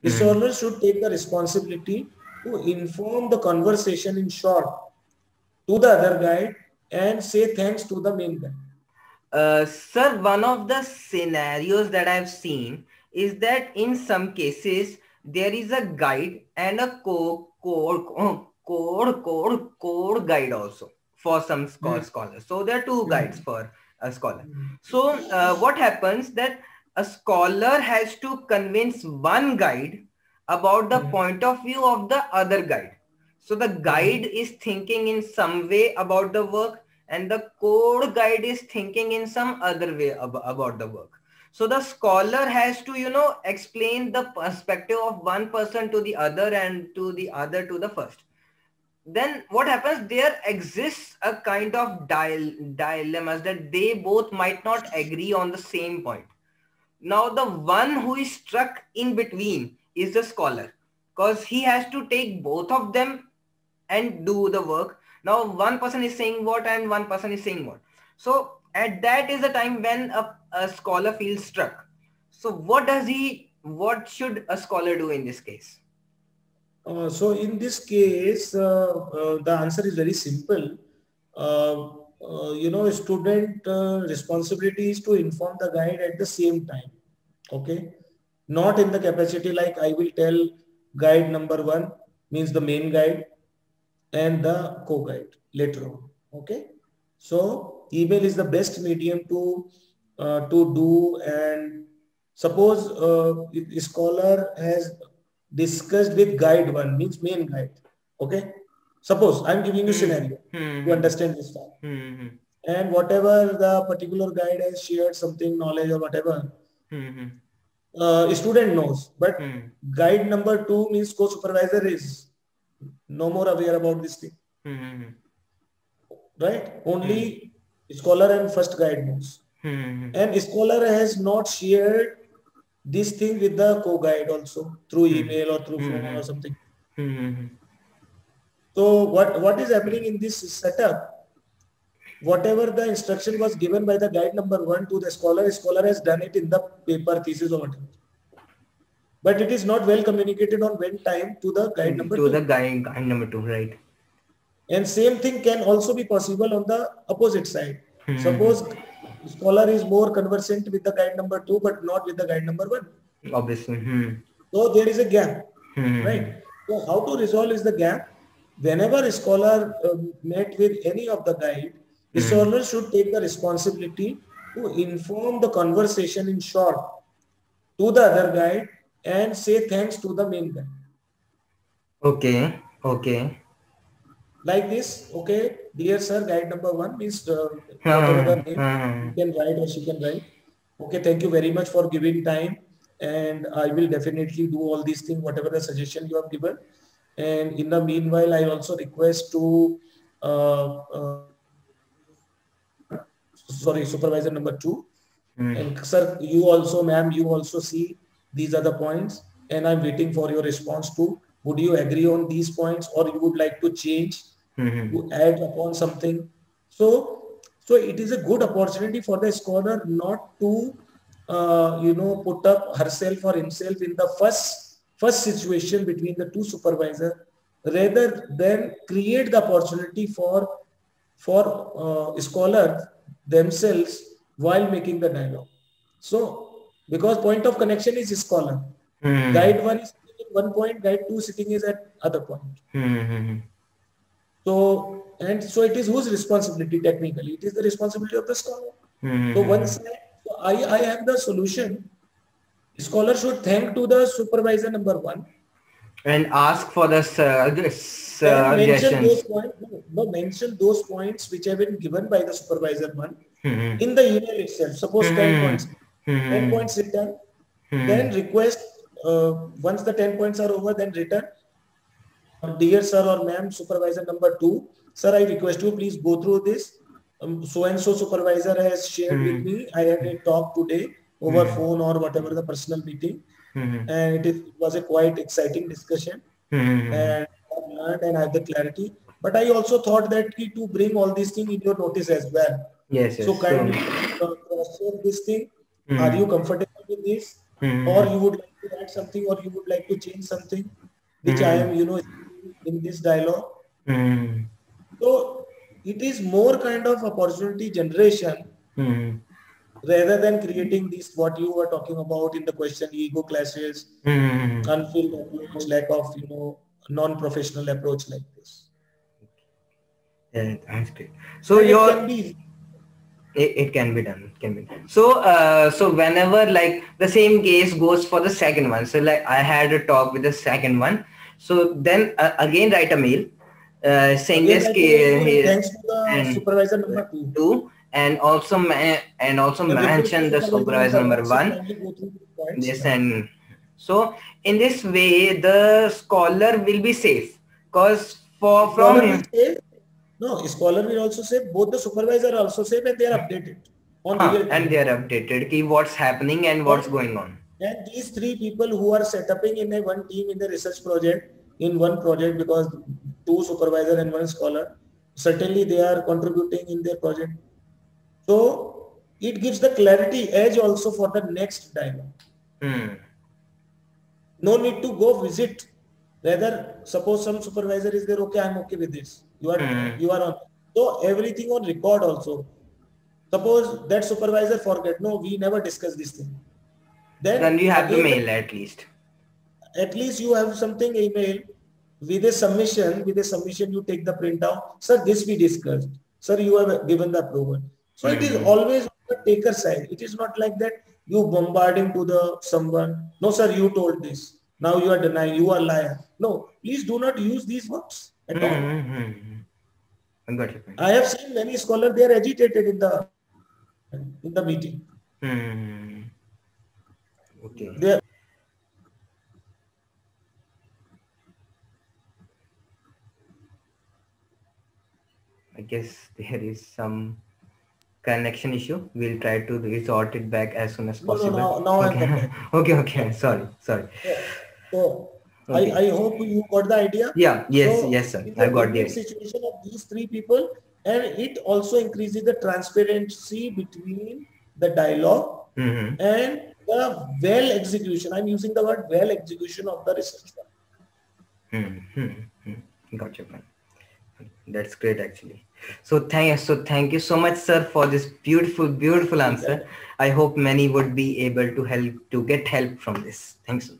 The scholar should take the responsibility to inform the conversation in short to the other guide and say thanks to the main guide. Sir, one of the scenarios that I've seen is that in some cases there is a guide and a core guide also for some scholars. So there are two guides for a scholar. So what happens that a scholar has to convince one guide about the point of view of the other guide. So the guide is thinking in some way about the work, and the code guide is thinking in some other way about the work. So the scholar has to, explain the perspective of one person to the other and to the other to the first. Then what happens? There exists a kind of dilemmas that they both might not agree on the same point. Now the one who is stuck in between is the scholar, because he has to take both of them and do the work. Now one person is saying what and one person is saying what. So at that is the time when a scholar feels stuck. So what should a scholar do in this case? So in this case, the answer is very simple. Student responsibility is to inform the guide at the same time. Okay. Not in the capacity like I will tell guide number 1 means the main guide and the co-guide later on. Okay. So email is the best medium to do. And suppose a scholar has discussed with guide 1 means main guide. Okay. Suppose I'm giving you scenario to understand this fact. And whatever the particular guide has shared something knowledge or whatever, student knows, but guide number 2 means co-supervisor is no more aware about this thing. Right? Only scholar and first guide knows. And scholar has not shared this thing with the co-guide also through email or through phone or something. So what is happening in this setup? Whatever the instruction was given by the guide number 1 to the scholar has done it in the paper, thesis or whatever. But it is not well communicated on when time to the guide number 2. To the guide number 2, right? And same thing can also be possible on the opposite side. Suppose scholar is more conversant with the guide number 2, but not with the guide number 1. Obviously. So there is a gap, right? So how to resolve is the gap. Whenever a scholar met with any of the guide, the scholar should take the responsibility to inform the conversation in short to the other guide and say thanks to the main guide. Okay. Like this, okay, dear sir, guide number 1 means whatever the name, you can write or she can write. Okay, thank you very much for giving time, and I will definitely do all these things, whatever the suggestion you have given. And in the meanwhile, I also request to supervisor number 2. And sir, you also, ma'am, you also see these are the points, and I'm waiting for your response to. Would you agree on these points, or you would like to change, to add upon something? So it is a good opportunity for the scholar not to, put up herself or himself in the first situation between the two supervisors, rather than create the opportunity for scholars themselves while making the dialogue. So because point of connection is scholar, guide 1 is sitting at one point, guide 2 sitting is at other point. So it is whose responsibility technically? It is the responsibility of the scholar. So once I have the solution, scholar should thank to the supervisor number 1 and ask for the suggestions. Mention those points which have been given by the supervisor 1 in the email itself. Suppose 10 points. 10 points written. Then request, once the 10 points are over, then return. Dear sir or ma'am, supervisor number 2, sir, I request you please go through this. So and so supervisor has shared with me. I had a talk today over phone or whatever the personal meeting. And it was a quite exciting discussion. And I learned and I have the clarity. But I also thought that to bring all these things in your notice as well. Yes. So kindly cross-check this thing. Are you comfortable with this? or you would like to add something, or you would like to change something, which I am, in this dialogue. So it is more kind of opportunity generation rather than creating this, what you were talking about in the question, ego clashes, unfilled approach, lack of, non-professional approach like this. Yeah, that's great. So and it can be it can be done. It can be done. So so whenever like the same case goes for the second one, so like I had a talk with the second one, so then again write a mail saying this thanks to the supervisor number 2 and also mention the supervisor number 1. Yes, and so in this way the scholar will be safe, because from him. No, scholar will also say, both the supervisor are also safe, and they are updated on and they are updated ki what's happening and what's going on. And these three people who are set up in a one team in the research project, in one project, because 2 supervisor and 1 scholar, certainly they are contributing in their project. So it gives the clarity edge also for the next dialogue. No need to go visit. Rather, suppose some supervisor is there, okay, I'm okay with this. You are on. So everything on record also. Suppose that supervisor forget, no, we never discussed this thing. Then you have to mail at least. At least you have something email with a submission. With a submission, you take the printout. Sir, this we discussed. Sir, you have given the approval. So it is always on the taker side. It is not like that you bombarding to the someone. No, sir, you told this. Now you are denying. You are liar. No, please do not use these words at all. I got your point. I have seen many scholars, they are agitated in the meeting. Okay. I guess there is some connection issue. We'll try to resort it back as soon as possible. No, okay. Okay. Sorry. Yeah. So I hope you got the idea. Yeah. Yes, sir. I got the situation of these 3 people, and it also increases the transparency between the dialogue and the well execution. I'm using the word well execution of the research. Got your point. That's great, actually. So thank you so much, sir, for this beautiful answer. I hope many would be able to get help from this. Thanks.